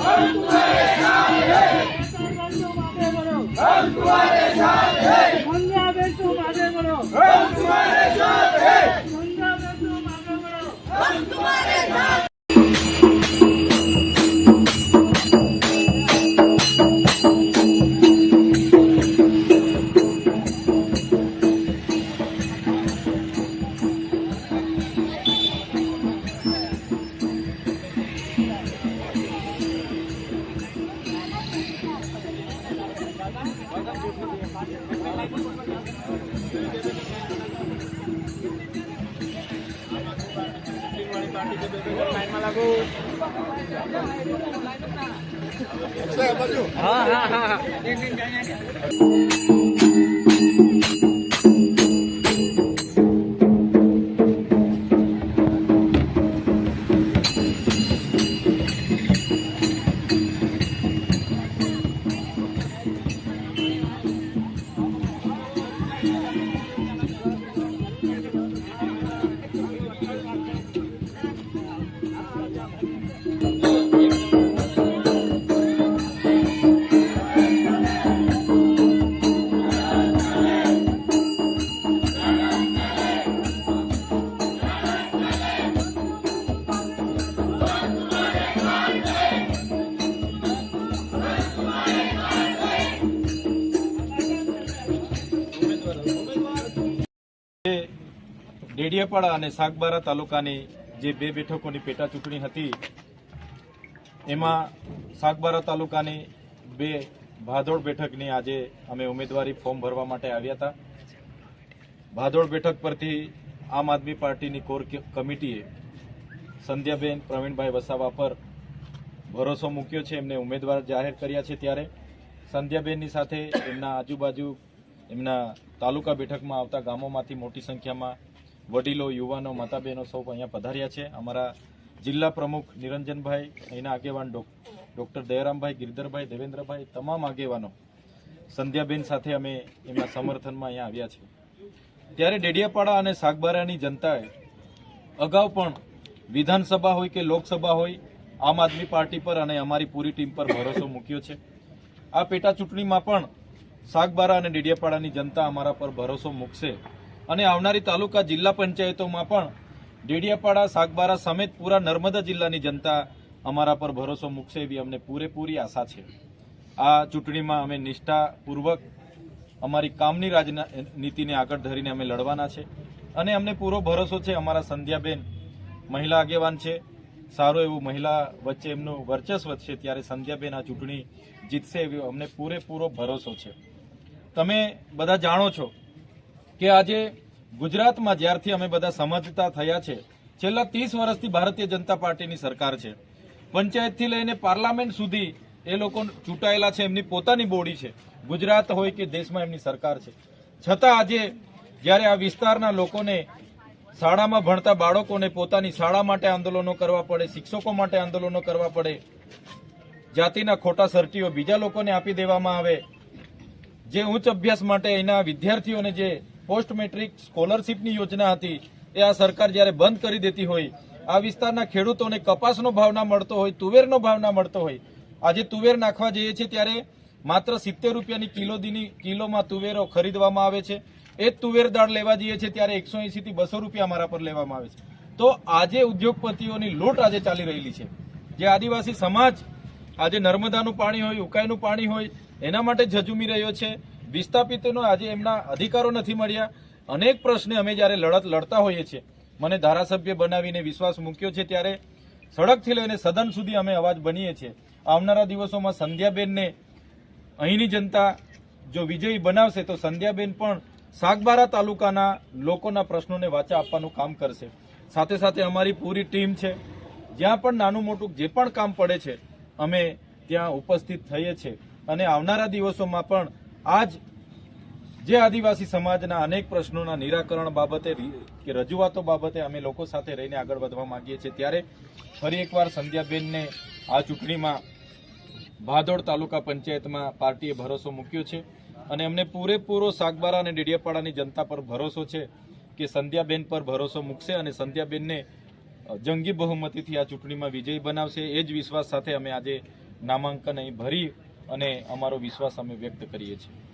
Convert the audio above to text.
हम तुम्हारे साथ हैं, हम तुम्हारे साथ हैं, मंगाबेन तुम आगे बढ़ो, हम तुम्हारे साथ हैं, मंगाबेन तुम आगे बढ़ो। हम तुम्हारे साथ। ડેડિયાપાડા અને સાગબારા તાલુકાની જે બે બેઠકોની પેટા ચૂંટણી હતી એમાં સાગબારા તાલુકાની બે ભાદોડ બેઠકની આજે અમે ઉમેદવારી ફોર્મ ભરવા માટે આવ્યા હતા। ભાદોડ બેઠક પરથી આમ આદમી પાર્ટીની કોર કમિટીએ સંધ્યાબેન પ્રવીણભાઈ વસાવા પર ભરોસો મૂક્યો છે, એમને ઉમેદવાર જાહેર કર્યા છે। ત્યારે સંધ્યાબેનની સાથે એમના આજુબાજુ એમના તાલુકા બેઠકમાં આવતા ગામોમાંથી મોટી સંખ્યામાં વડીલો, યુવાનો, માતાબહેનો સૌ અહીંયા પધાર્યા છે। અમારા જિલ્લા પ્રમુખ નિરંજનભાઈ, અહીંના આગેવાન ડોક્ટર દયારામભાઈ, ગિરધરભાઈ, દેવેન્દ્રભાઈ, તમામ આગેવાનો સંધ્યાબેન સાથે અમે એમના સમર્થનમાં અહીંયા આવ્યા છે। ત્યારે ડેડિયાપાડા અને સાગબારાની જનતાએ અગાઉ પણ વિધાનસભા હોય કે લોકસભા હોય આમ આદમી પાર્ટી પર અને અમારી પૂરી ટીમ પર ભરોસો મૂક્યો છે। આ પેટા ચૂંટણીમાં પણ સાગબારા અને ડેડિયાપાડાની જનતા અમારા પર ભરોસો મૂકશે અને આવનારી તાલુકા જિલ્લા પંચાયતોમાં પણ ડેડિયાપાડા, સાગબારા સમેત પૂરા નર્મદા જિલ્લાની જનતા અમારા પર ભરોસો મૂકશે એવી અમને પૂરેપૂરી આશા છે। આ ચૂંટણીમાં અમે નિષ્ઠાપૂર્વક અમારી કામની રાજનીતિને આગળ ધરીને અમે લડવાના છે અને અમને પૂરો ભરોસો છે અમારા સંધ્યાબેન મહિલા આગેવાન છે, સારું એવું મહિલા વચ્ચે એમનું વર્ચસ્વ છે, ત્યારે સંધ્યાબેન આ ચૂંટણી જીતશે એવો અમને પૂરેપૂરો ભરોસો છે। તમે બધા જાણો છો કે આજે ગુજરાતમાં જ્યારથી અમે બધા સમજતા થયા છે, છેલ્લા 30 વર્ષથી ભારતીય જનતા પાર્ટીની સરકાર છે। પંચાયતથી લઈને પાર્લામેન્ટ સુધી એ લોકો ચૂંટાયેલા છે, એમની પોતાની બોડી છે, ગુજરાત હોય કે દેશમાં એમની સરકાર છે। છતાં આજે જ્યારે આ વિસ્તારના લોકોને, શાળામાં ભણતા બાળકોને પોતાની શાળા માટે આંદોલનો કરવા પડે, શિક્ષકો માટે આંદોલનો કરવા પડે, જાતિના ખોટા સર્ટીઓ બીજા લોકોને આપી દેવામાં આવે, જે ઉચ્ચ અભ્યાસ માટે એના વિદ્યાર્થીઓને જે પોસ્ટ મેટ્રિક સ્કોલરશીપની યોજના હતી એ આ સરકાર જ્યારે બંધ કરી દેતી હોય, આ વિસ્તારના ખેડૂતોને કપાસનો ભાવ ના મળતો હોય, તુવેરનો ભાવ ના મળતો હોય, આજે તુવેર નાખવા જઈએ છીએ ત્યારે માત્ર 70 રૂપિયાની કિલોમાં તુવેરો ખરીદવામાં આવે છે। એ જ તુવેર દાળ લેવા જઈએ છીએ ત્યારે 180 થી 200 રૂપિયા અમારા પર લેવામાં આવે છે। તો આજે ઉદ્યોગપતિઓની લૂંટ આજે ચાલી રહેલી છે। જે આદિવાસી સમાજ આજે નર્મદાનું પાણી હોય, ઉકાઈનું પાણી હોય એના માટે ઝઝૂમી રહ્યો છે। વિસ્થાપિતોનો આજે એમના અધિકારો નથી મળ્યા। અનેક પ્રશ્ને અમે જ્યારે લડત લડતા હોઈએ છીએ, મને ધારાસભ્ય બનાવીને વિશ્વાસ મૂક્યો છે ત્યારે સડકથી લઈને સદન સુધી અમે અવાજ બનીએ છીએ। આવનારા દિવસોમાં સંધ્યાબેનને અહીંની જનતા જો વિજયી બનાવશે તો સંધ્યાબેન પણ સાગબારા તાલુકાના લોકોના પ્રશ્નોને વાચા આપવાનું કામ કરશે। સાથે સાથે અમારી પૂરી ટીમ છે, જ્યાં પણ નાનું મોટું જે પણ કામ પડે છે અમે ત્યાં ઉપસ્થિત થઈએ છીએ અને આવનારા દિવસોમાં પણ આજ જે આદિવાસી સમાજના અનેક પ્રશ્નોના નિરાકરણ બાબતે કે રજૂઆતો બાબતે અમે લોકો સાથે રહીને આગળ વધવા માંગીએ છીએ। ત્યારે ફરી એકવાર સંધ્યાબેનને આ ચૂંટણીમાં ભાદોડ તાલુકા પંચાયતમાં પાર્ટીએ ભરોસો મૂક્યો છે અને અમને પૂરેપૂરો સાગબારા અને ડેડિયાપાડાની જનતા પર ભરોસો છે કે સંધ્યાબેન પર ભરોસો મૂકશે અને સંધ્યાબેનને જંગી બહુમતીથી આ ચૂંટણીમાં વિજયી બનાવશે। એ જ વિશ્વાસ સાથે અમે આજે નામાંકન અહીં ભરી અને અમારો વિશ્વાસ અમે વ્યક્ત કરીએ છીએ.